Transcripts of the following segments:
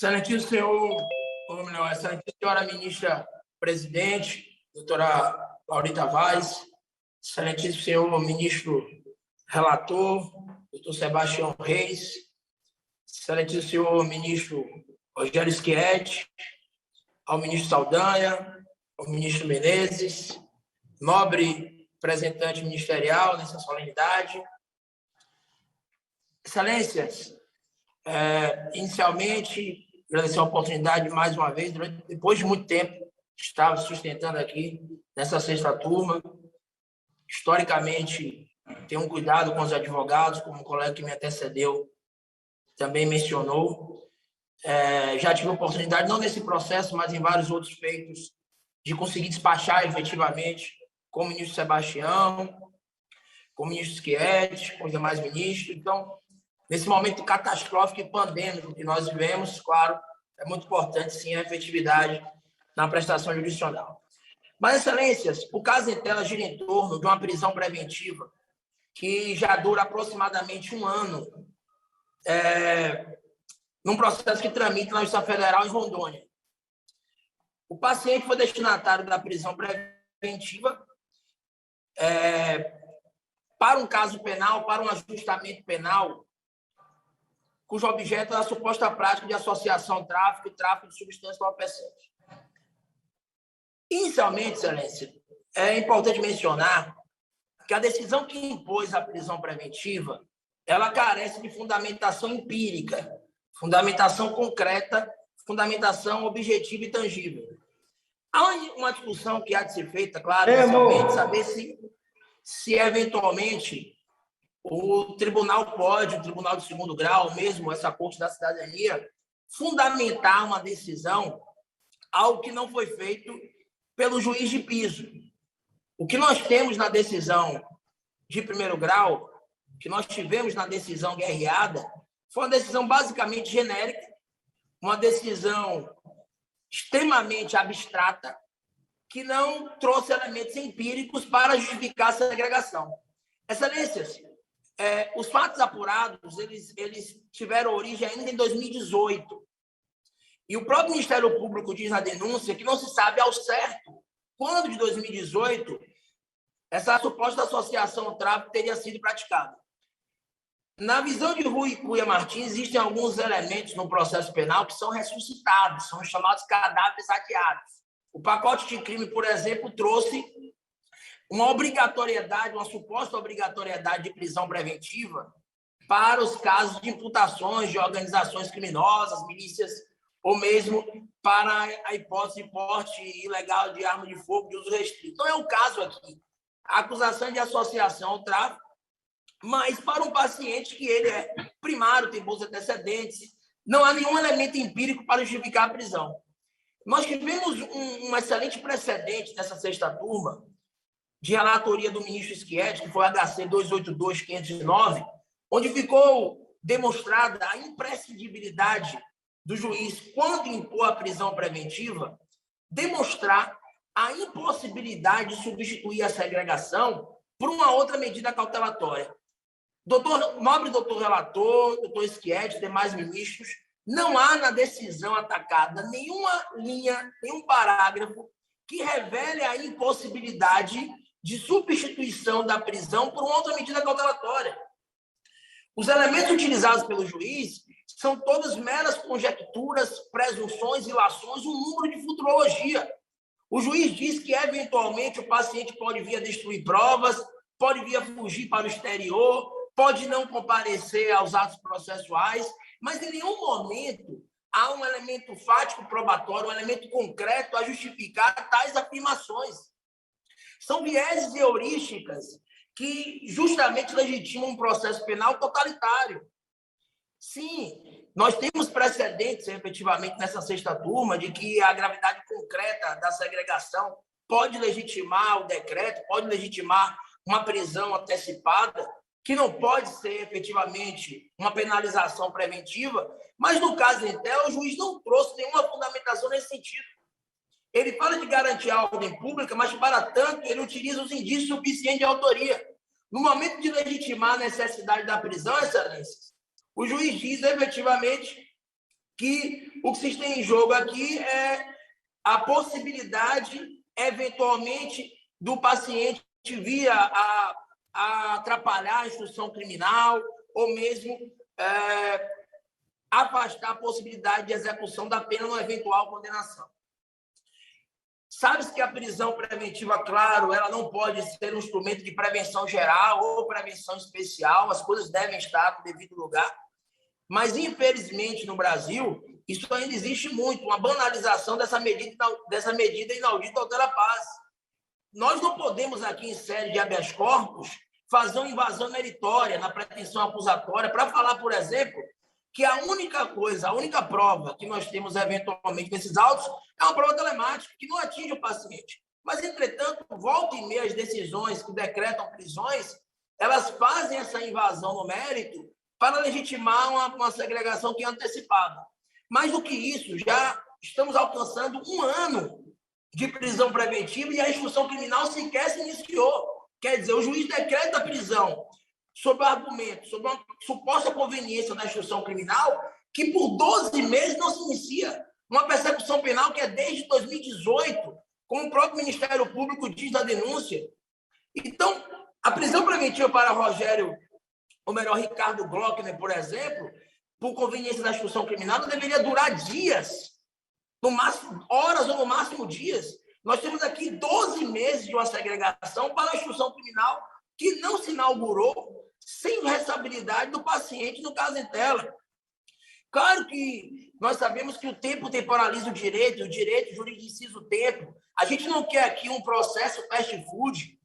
Excelentíssimo senhor, ou melhor, excelentíssima senhora ministra-presidente, doutora Laurita Vaz, excelentíssimo senhor ministro relator, doutor Sebastião Reis, excelentíssimo senhor ministro Rogério Schietti, ao ministro Saldanha, ao ministro Menezes, nobre representante ministerial nessa solenidade. Excelências, inicialmente, agradecer a oportunidade mais uma vez, depois de muito tempo, estava sustentando aqui nessa sexta turma. Historicamente, tenho um cuidado com os advogados, como o colega que me antecedeu também mencionou. Já tive a oportunidade, não nesse processo, mas em vários outros feitos, de conseguir despachar efetivamente com o ministro Sebastião, com o ministro Schietti, com os demais ministros. Então, nesse momento catastrófico e pandêmico que nós vivemos, claro, é muito importante, sim, a efetividade na prestação jurisdicional. Mas, excelências, o caso em tela gira em torno de uma prisão preventiva que já dura aproximadamente um ano, num processo que tramita na Justiça Federal em Rondônia. O paciente foi destinatário da prisão preventiva para um caso penal, para um ajustamento penal, cujo objeto é a suposta prática de associação, tráfico e tráfico de substâncias entorpecentes. Inicialmente, excelência, é importante mencionar que a decisão que impôs a prisão preventiva, ela carece de fundamentação empírica, fundamentação concreta, fundamentação objetiva e tangível. Há uma discussão que há de ser feita, claro, inicialmente, saber se eventualmente o tribunal pode, o tribunal de segundo grau, mesmo essa Corte da Cidadania, fundamentar uma decisão, algo que não foi feito pelo juiz de piso. O que nós temos na decisão de primeiro grau, que nós tivemos na decisão guerreada, foi uma decisão basicamente genérica, uma decisão extremamente abstrata, que não trouxe elementos empíricos para justificar a segregação. Excelências, os fatos apurados, eles tiveram origem ainda em 2018. E o próprio Ministério Público diz na denúncia que não se sabe ao certo quando de 2018 essa suposta associação ao tráfico teria sido praticada. Na visão de Rui Cunha Martins, existem alguns elementos no processo penal que são ressuscitados, são chamados cadáveres adiados. O pacote de crime, por exemplo, trouxe uma obrigatoriedade, uma suposta obrigatoriedade de prisão preventiva para os casos de imputações de organizações criminosas, milícias, ou mesmo para a hipótese de porte ilegal de arma de fogo de uso restrito. Então, é o caso aqui. A acusação de associação ao tráfico, mas para um paciente que ele é primário, tem bons antecedentes, não há nenhum elemento empírico para justificar a prisão. Nós tivemos um excelente precedente nessa sexta turma, de relatoria do ministro Schietti, que foi HC 282-509, onde ficou demonstrada a imprescindibilidade do juiz, quando impor a prisão preventiva, demonstrar a impossibilidade de substituir a segregação por uma outra medida cautelatória. Nobre doutor relator, doutor Schietti, demais ministros, não há na decisão atacada nenhuma linha, nenhum parágrafo que revele a impossibilidade de substituição da prisão por uma outra medida cautelatória. Os elementos utilizados pelo juiz são todas meras conjecturas, presunções, ilações, um número de futurologia. O juiz diz que, eventualmente, o paciente pode vir a destruir provas, pode vir a fugir para o exterior, pode não comparecer aos atos processuais, mas em nenhum momento há um elemento fático probatório, um elemento concreto a justificar tais afirmações. São vieses e heurísticas que justamente legitimam um processo penal totalitário. Sim, nós temos precedentes, efetivamente, nessa sexta turma, de que a gravidade concreta da segregação pode legitimar o decreto, pode legitimar uma prisão antecipada, que não pode ser, efetivamente, uma penalização preventiva, mas, no caso em tela, o juiz não trouxe nenhuma fundamentação nesse sentido. Ele fala de garantir a ordem pública, mas, para tanto, ele utiliza os indícios suficientes de autoria. No momento de legitimar a necessidade da prisão, excelências, o juiz diz, efetivamente, que O que se tem em jogo aqui é a possibilidade, eventualmente, do paciente vir a atrapalhar a instrução criminal ou mesmo afastar a possibilidade de execução da pena numa eventual condenação. Sabe-se que a prisão preventiva, claro, ela não pode ser um instrumento de prevenção geral ou prevenção especial, as coisas devem estar no devido lugar, mas, infelizmente, no Brasil, isso ainda existe muito, uma banalização dessa medida inaudita altera a paz. Nós não podemos, aqui em série de habeas corpus, fazer uma invasão meritória na pretensão acusatória para falar, por exemplo, que a única prova que nós temos eventualmente nesses autos é uma prova telemática, que não atinge o paciente. Mas, entretanto, volta e meia as decisões que decretam prisões, elas fazem essa invasão no mérito para legitimar uma segregação que é antecipada. Mais do que isso, já estamos alcançando 1 ano de prisão preventiva e a instrução criminal sequer se iniciou. Quer dizer, o juiz decreta a prisão sob o argumento, sob uma suposta conveniência da instrução criminal, que por 12 meses não se inicia. Uma persecução penal que é desde 2018, como o próprio Ministério Público diz na denúncia. Então, a prisão preventiva para Rogério, ou melhor, Ricardo Glockner, por exemplo, por conveniência da instrução criminal, não deveria durar dias, no máximo horas ou no máximo dias. Nós temos aqui 12 meses de uma segregação para a instrução criminal que não se inaugurou sem responsabilidade do paciente, no caso em tela. Claro que nós sabemos que o tempo temporaliza o direito juridiciza o tempo. A gente não quer aqui um processo fast food,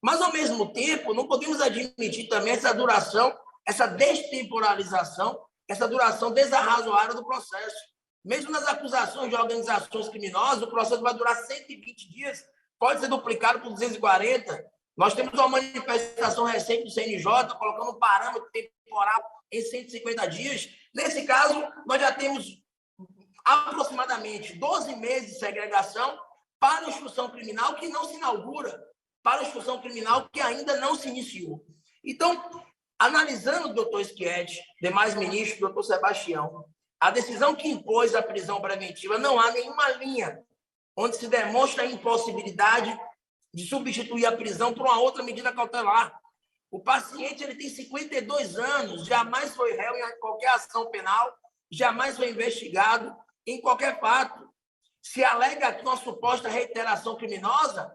mas, ao mesmo tempo, não podemos admitir também essa duração, essa destemporalização, essa duração desarrazoada do processo. Mesmo nas acusações de organizações criminosas, o processo vai durar 120 dias, pode ser duplicado por 240. Nós temos uma manifestação recente do CNJ, colocando um parâmetro temporal em 150 dias. Nesse caso, nós já temos aproximadamente 12 meses de segregação para a instrução criminal que não se inaugura, para a instrução criminal que ainda não se iniciou. Então, analisando o doutor Schietti, demais ministros, doutor Sebastião, a decisão que impôs a prisão preventiva, não há nenhuma linha onde se demonstra a impossibilidade de substituir a prisão por uma outra medida cautelar. O paciente ele tem 52 anos, jamais foi réu em qualquer ação penal, jamais foi investigado em qualquer fato. Se alega aqui uma suposta reiteração criminosa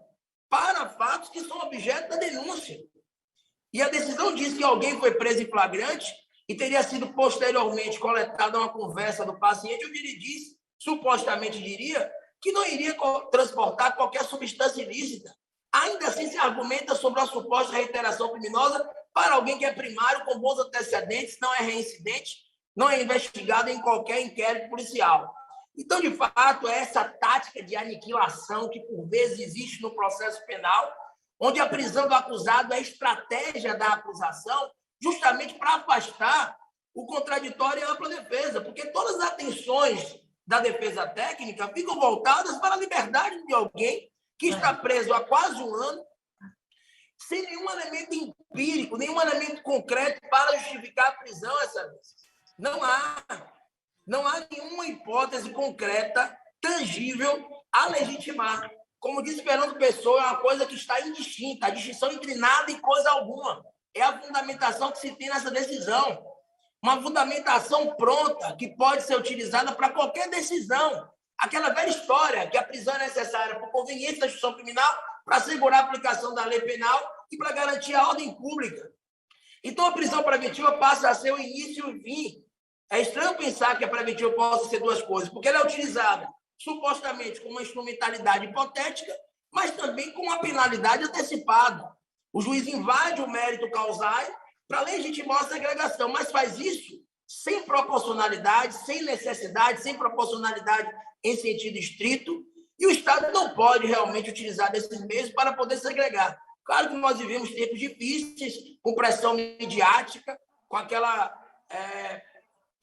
para fatos que são objeto da denúncia. E a decisão diz que alguém foi preso em flagrante e teria sido posteriormente coletada uma conversa do paciente, onde ele diz, supostamente diria, que não iria transportar qualquer substância ilícita. Ainda assim, se argumenta sobre a suposta reiteração criminosa para alguém que é primário, com bons antecedentes, não é reincidente, não é investigado em qualquer inquérito policial. Então, de fato, é essa tática de aniquilação que, por vezes, existe no processo penal, onde a prisão do acusado é a estratégia da acusação, justamente para afastar o contraditório e a ampla defesa, porque todas as atenções da defesa técnica ficam voltadas para a liberdade de alguém que está preso há quase 1 ano, sem nenhum elemento empírico, nenhum elemento concreto para justificar a prisão essa vez. Não há nenhuma hipótese concreta, tangível, a legitimar. Como disse Fernando Pessoa, é uma coisa que está indistinta, a distinção entre nada e coisa alguma. É a fundamentação que se tem nessa decisão. Uma fundamentação pronta, que pode ser utilizada para qualquer decisão. Aquela velha história que a prisão é necessária por conveniência da instituição criminal para assegurar a aplicação da lei penal e para garantir a ordem pública. Então, a prisão preventiva passa a ser o início e o fim. É estranho pensar que a preventiva possa ser 2 coisas, porque ela é utilizada supostamente como uma instrumentalidade hipotética, mas também com uma penalidade antecipada. O juiz invade o mérito causal para legitimar a segregação, mas faz isso sem proporcionalidade, sem necessidade, sem proporcionalidade em sentido estrito, e o Estado não pode realmente utilizar desses meios para poder segregar. Claro que nós vivemos tempos difíceis, com pressão midiática, com aquela...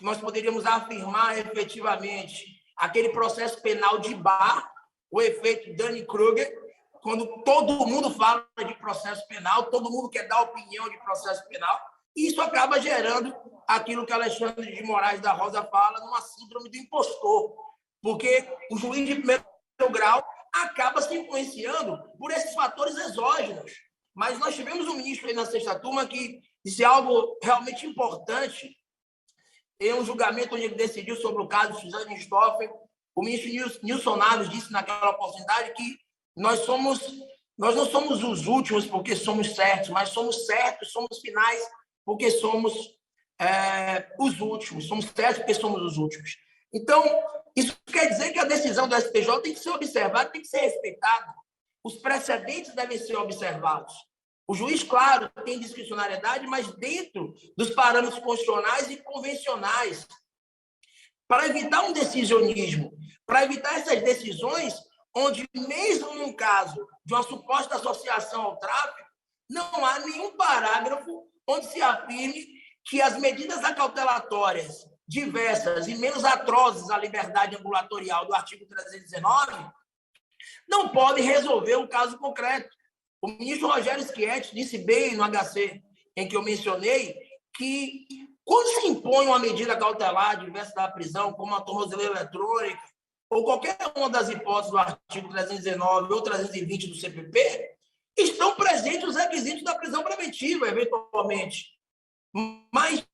nós poderíamos afirmar efetivamente aquele processo penal de bar, o efeito Dunning-Kruger, quando todo mundo fala de processo penal, todo mundo quer dar opinião de processo penal, E isso acaba gerando aquilo que Alexandre de Moraes da Rosa fala, numa síndrome do impostor, porque o juiz de primeiro grau acaba se influenciando por esses fatores exógenos. Mas nós tivemos um ministro aí na sexta turma que disse algo realmente importante em um julgamento onde ele decidiu sobre o caso de Suzane Richthofen. O ministro Nilson Naves disse naquela oportunidade que nós não somos os últimos porque somos certos, mas somos certos, somos finais porque somos os últimos, somos certos porque somos os últimos. Então, isso quer dizer que a decisão do STJ tem que ser observada, tem que ser respeitada. Os precedentes devem ser observados. O juiz, claro, tem discricionariedade, mas dentro dos parâmetros constitucionais e convencionais, para evitar um decisionismo, para evitar essas decisões onde, mesmo num caso de uma suposta associação ao tráfico, não há nenhum parágrafo onde se afirme que as medidas acautelatórias diversas e menos atrozes à liberdade ambulatorial do artigo 319 não podem resolver o caso concreto. O ministro Rogério Schietti disse bem no HC, em que eu mencionei, que quando se impõe uma medida cautelar diversa da prisão, como a tornozeleira eletrônica, ou qualquer uma das hipóteses do artigo 319 ou 320 do CPP, estão presentes os requisitos da prisão preventiva, eventualmente. Mas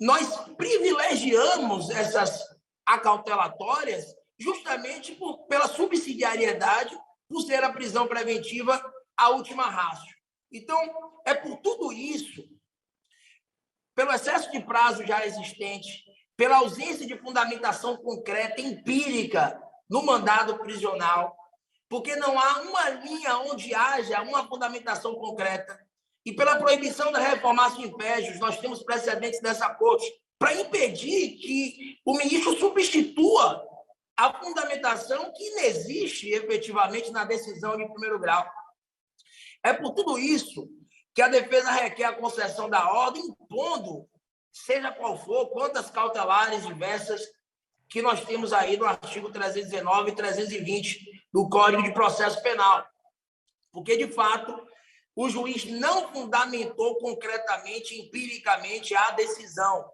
nós privilegiamos essas acautelatórias justamente pela subsidiariedade, por ser a prisão preventiva a última ratio. Então, é por tudo isso, pelo excesso de prazo já existente, pela ausência de fundamentação concreta, empírica, no mandado prisional, porque não há uma linha onde haja uma fundamentação concreta, e pela proibição da reformácio impégios, nós temos precedentes dessa corte, para impedir que o ministro substitua a fundamentação que inexiste efetivamente na decisão de primeiro grau. É por tudo isso que a defesa requer a concessão da ordem, impondo, seja qual for, quantas cautelares diversas que nós temos aí no artigo 319 e 320 do Código de Processo Penal. Porque, de fato, o juiz não fundamentou concretamente, empiricamente, a decisão.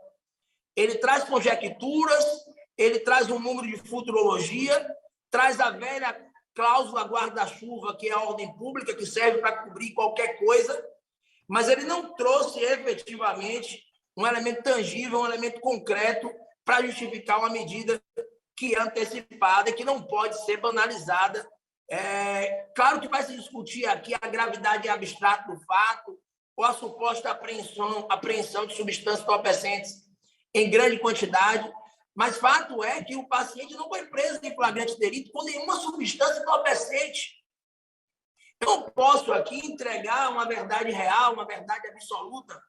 Ele traz conjecturas, ele traz um número de futurologia, traz a velha cláusula guarda-chuva, que é a ordem pública, que serve para cobrir qualquer coisa, mas ele não trouxe efetivamente um elemento tangível, um elemento concreto para justificar uma medida que é antecipada e que não pode ser banalizada. Claro que vai se discutir aqui a gravidade abstrata do fato ou a suposta apreensão de substâncias entorpecentes em grande quantidade, mas fato é que o paciente não foi preso em flagrante delito com nenhuma substância entorpecente. Eu não posso aqui entregar uma verdade real, uma verdade absoluta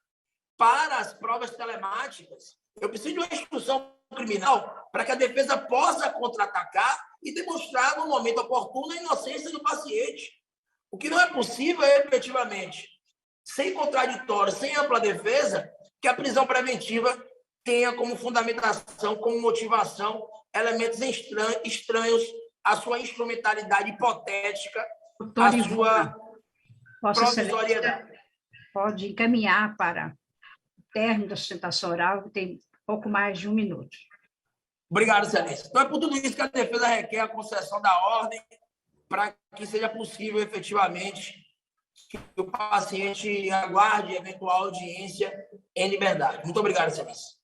para as provas telemáticas. Eu preciso de uma instrução criminal para que a defesa possa contra-atacar e demonstrar no momento oportuno a inocência do paciente. O que não é possível é, efetivamente, sem contraditório, sem ampla defesa, que a prisão preventiva tenha como fundamentação, como motivação, elementos estranhos à sua instrumentalidade hipotética, à sua provisoriedade. Pode encaminhar para o término da sustentação oral, que tem pouco mais de 1 minuto. Obrigado, Excelência. Então, é por tudo isso que a defesa requer a concessão da ordem para que seja possível, efetivamente, que o paciente aguarde eventual audiência em liberdade. Muito obrigado, Excelência.